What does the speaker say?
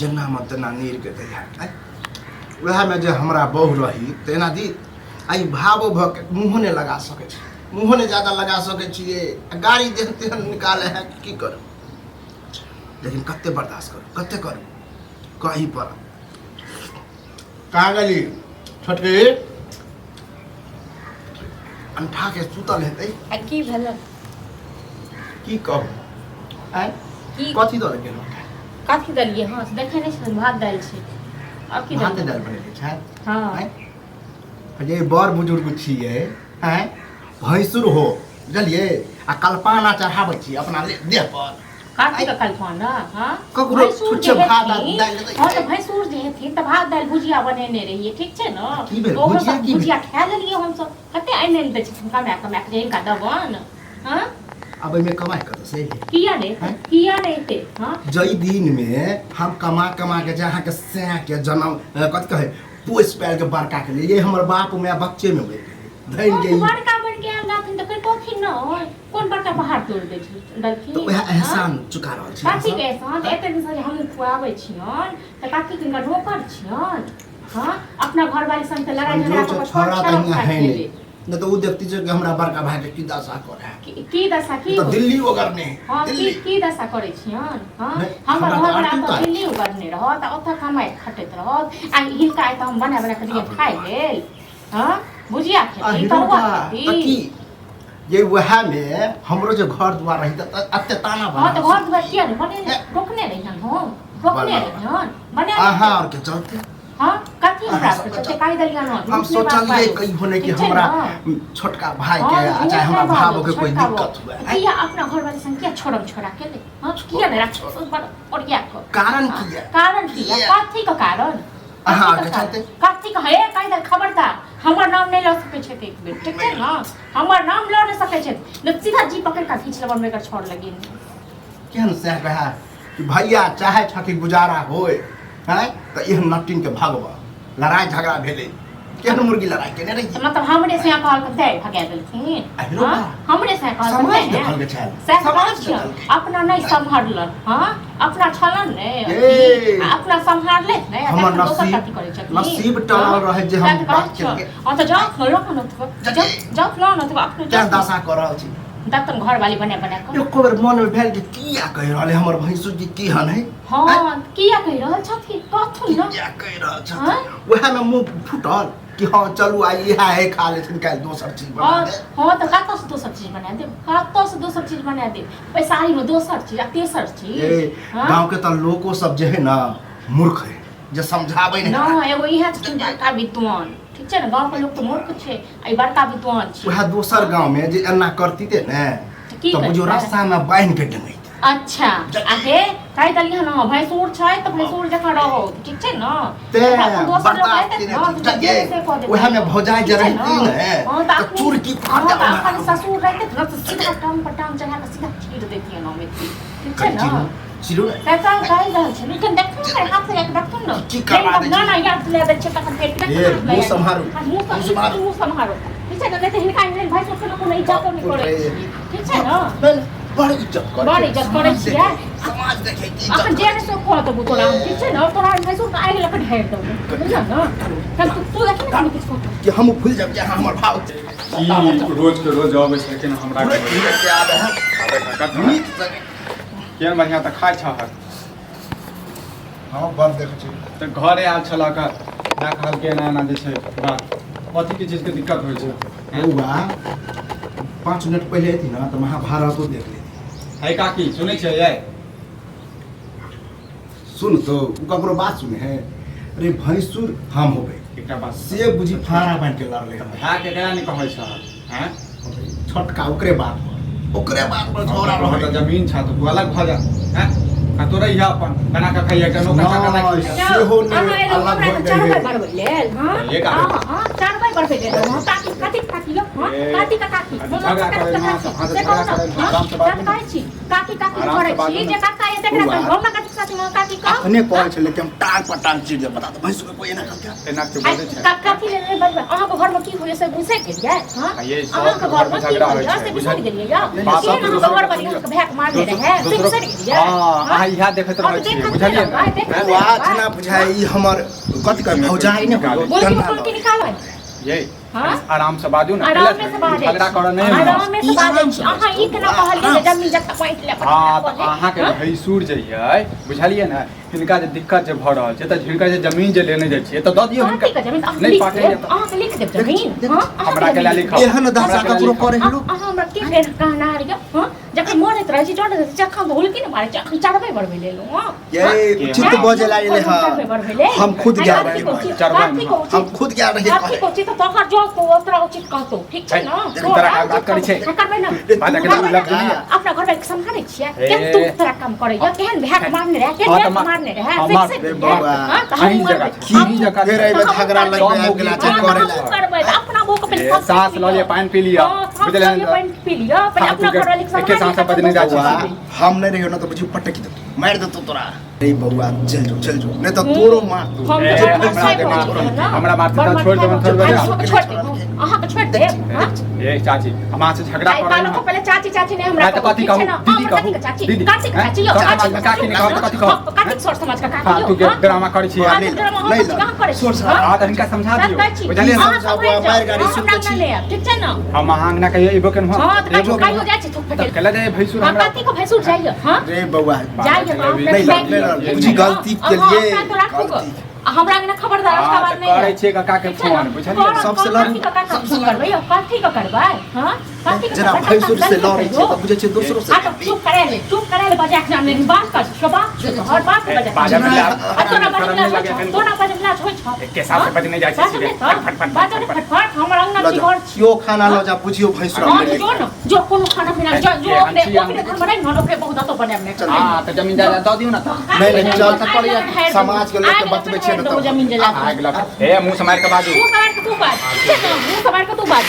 जना में तना नीर के दैया वह में जे हमरा बहु रही तेना दी आई भावो भ के मुँह ने लगा सके छी मुँह ने ज्यादा लगा सके छिए गाड़ी देखते निकाले है की करू लेकिन कत्ते बर्दाश्त करू कत्ते करू कहीं पर कहाँ गली छोटकी अंठा के सुतल हेतै की भेल की कहू आय की कथी दऽ गेलौ कथी दलिए हां देखे नै छै भात दाल छै अब की भात दाल बनेले छै हां ये बड़ बुजुर्ग छिए हैं भैंसुर हो बुझलिए आ कल्पाना चढ़ाबै छी अपना देह पर काटी का कल्पाना हां ककरो छुच्छे भात दाल हां तो भैंसुर जे हेथिन त भात दाल भुजिया बनेने रहिए ठीक छै न की भेल भुजिया खा लेलिए हम सब कते आइने दै छी कमा के इनका दबन हां अब में कमाई कर से किया नहीं थे हां जई दिन में हम कमा के जहां के सैया के जन्म कत कहे पोस पैर के बड़का के लिए हमर बाप में बच्चे में हुए धैन के बड़का बन के आल रहथिन त फिर कथि न कोन बड़का पहाड़ तोड़ दे छी दलखी तो वह एहसान चुका रहल छी काठी के एहसान एते दिन से हम खुआबै छियन त काठी के नोकर छियन हां अपना घर वाली संग त लड़ाई झगड़ा कर छोड़ा त है नहीं न तो वो देखती जो कि हमरा बड़का भाई के की दशा करे की दशा की तो दिल्ली ओगरने हां की दशा करे छियन हां हमर घर त दिल्ली ओगरने रह त ओथा कमाई खटैत रह आ हिनका त हम बना के दिए खाइ लेल हां बुझिया खेती करवा की ये वह में हमरो जो घर द्वार रही त अत्ते ताना बना हां तो घर द्वार किया बने रोकने रहिन हो रोकने रहिन बने हां और के चलते हां कथि हमरा से काई दलिया न हम सोचलिए कहीं होने कि हमरा छोटका भाई के चाहे हमरा भाव के कोई दिक्कत हुए किया अपना घर वाली संख्या छोड़ा के ले हां किया ने राख और क्या कारण की है कारण की है कथि का कारण हां के चलते कथि का है काई दल खबरदार हमर नाम नहीं ल सके छै एक बेर ठीक है ना हमर नाम ल नहीं सके छै न सीधा जी पकड़ के खींच लेबन में कर छोड़ लगी केहन से कहा कि भैया चाहे छकि गुजारा होए हैं त एहन नटिन के भगवा लड़ाई झगड़ा भेले केहन मुर्गी लड़ाई केने रही मतलब हमरे से कहल के दे भगा देलखिन हां हमरे से कहल समाज देखल के छै समाज अपना नहीं संभालल हां अपना छलन ने अपना संभाल ले ने हमर नसीब टल रहे जे हम बात के हां त जाओ लोक न जाओ न तो अपने क्या दशा कर रहल छी दत्तन घर वाली बना के एको बेर मन में भेल कि किया कह रहले हमर भैंसुर जी केहन है हां किया कह रहल छथि कथु न किया कह रहल छथि वह में मुंह फुटल कि हां चलू आई इहा है खा लेथिन काल दोसर चीज बना दे हां त कत से दोसर चीज बना दे कत से दोसर चीज बना दे पैसाही में दोसर चीज आ तेसर चीज गांव के त लोगो सब जे है ना मूर्ख है जे समझाबै ना एगो इहा बड़का विद्वान ठीक छै ना गांव के लोग तो मूर्ख छै आई बड़का विद्वान छै वह दोसर गांव में जे एना करती थे ने तो बुझो रास्ता में बांध के डंगै अच्छा आगे काई दलिया ना भैंसुर छै त भैंसुर जका रहो ठीक छै ना ते वह में भौजाई जे रहती ने तो चुरकी फाड़ दे अपन ससुर रहते न तो सीधा टांग पर टांग चढ़ा के सीधा छीट देती ना में ठीक छै ना चिरो काका काई रहल छै लेकिन देखू ने हाथ से एक देखू न की करवा दे ना ना याद ले दे छै तखन पेट ये मुंह संभारो मुंह संभारो ठीक छै ने ते हिनका नहीं भाई सब को नहीं इज्जत नहीं करे ठीक छै ना बड़ इज्जत करे छियै समाज देखे की अपन जेने से को तो तोरा ठीक छै ना तोरा भाई सब आइ लक ढेर दो बुझल ना कल तू देख ना किछ को कि हम भूल जाब जे हमर भाव की रोज के रोज आबै छै लेकिन हमरा के आबे है नीक से केहन बढ़िया त खाइ छ हां बड़ देख छी त घरे आल छला का ना कहल के ना जे छै बात कथी के चीज के दिक्कत होय छै बउआ 5 मिनट पहले थी ना तो महाभारत देख लेती है काकी सुनै छै ये सुन तो ककरो बात सुने है अरे भैंसुर हम होबे एकटा बात से बुझी फाड़ा बांध के लड़ले हम है के कया नहीं कहै छ हैं छोटका ओकरे बात पर झगड़ा रह त जमीन छ तो अलग भ जा हैं आ तोरा इहा अपन बना के खाइए के नौकर का ना से हो ने अलग हो गए चार बार बढ़ लेल हां हां 4 बार बढ़ गेल हां ताकि कथि लो हां काकी का काकी झगड़ा करे ना से झगड़ा करे आराम से बात काकी छी काकी करे छी जे काका ये तकरा हम ना काकी साथ में काकी का अपने कहै छै लेकिन टांग पर टांग चीज बता दो भैंस कोई ना कर के एना के बोले छै काकी ले बन अहाँ के घर में की होय से घुसे गेलिए हां ये अहाँ के घर में झगड़ा होय से छै घुसे गेलिए या ये ना घर वाली के भैक मारने रहे से घुसे गेलिए हां इहा देखत रहै छी बुझलिए ना आज ना बुझाई ई हमर कथि कर भौजाई ने बोल के निकाल ये हां आराम से बाजू ना आराम से बाजू झगड़ा करे नहीं आराम से बाजू अहाँ ई केना कहलिए जमीन जगह पैंट ले हां तो अहाँ के भैंसुर जइयै बुझलिए ना हिनका जे दिक्कत जे भ रहल छै त हिनका जे जमीन जे लेने जाइ छियै त द दियौ हिनका नहीं पाटे अहाँ के लिख देब जमीन हां हमरा के लिख एहन दशा ककरो करे हेलो अहाँ हमरा की फेर कहना रे हां जखन मरैत रहै छी चढ़ चखा भूल की न मारे चखन चढ़बे बढ़बे ले लो हां ये चित्त बजे लागले हम खुद गया रहे हम खुद गया रहे काकी को चित तोहर जो तो ओतरा उचित कहतो ठीक छै ना तोरा बात करै छै करबै ना बात के लग दुनिया अपना घर में संभाले छियै के तू तोरा काम करे या केहन भैक मारने रहे के मारने रहे रे बाबा अहीं जगह की जगह फेर एबे झगड़ा लग गेला छै करे ला करबै अपना मुंह के पे सांस ल ले पानी पी लिया बुझले ना पानी पी लिया पर अपना घर वाली के सांस बदने जा छी हम नहीं रहियो ना तो बुझी पटक दे मार देतो तोरा रे बउआ चल जो नहीं तो तोरो मार हमरा मारते त छोड़ देबन थोड़ बजा अहाँ के छोड़ दे ए चाची हम से झगड़ा करे ना पहले चाची चाची ने हमरा तो कथि कहू दीदी कहू दीदी काकी चाची यो चाची काकी ने कहू कथि कहू काकी सोच समझ का काकी हां तू के ड्रामा करै छी नहीं कहां करे सोच हां त हिनका समझा दियो बुझलिए ना बाहर गाड़ी सुत छी ठीक छै ना हम अहाँ ना कहियो एबो केन हां त काकी हो जाय छै थुक फटे कला दे भैंसुर हमरा काकी को भैंसुर जाइए हां रे बउआ जाइए नहीं बुझी गलती के लिए हमरा के खबरदार का बात नहीं करे छै काका के फोन बुझलिए सबसे लड़ सबसे करबै काकी का करबै हां काकी जरा भैंसुर से लड़ै छै त बुझै छै दोसरो से चुप करे ले बजा के हमने बात कर शोभा हर बात बजा बाजा में तोरा बजा होय छ के साथ से बजने जाय छै बाजा फटफट हमर अंगना की घर यो खाना ल जा बुझियो भैंसुर जो कोनो खाना पीना जो अपने घर में नहीं ओकरे बहुत तो बने में हां त जमीन जायदाद द दियौ ना त नहीं चल त पड़िया समाज के लोग के बतबै छै तो जमीन जला ए मुंह समार के बाजू मुंह समार के तू बाज मुंह समार के तू बाज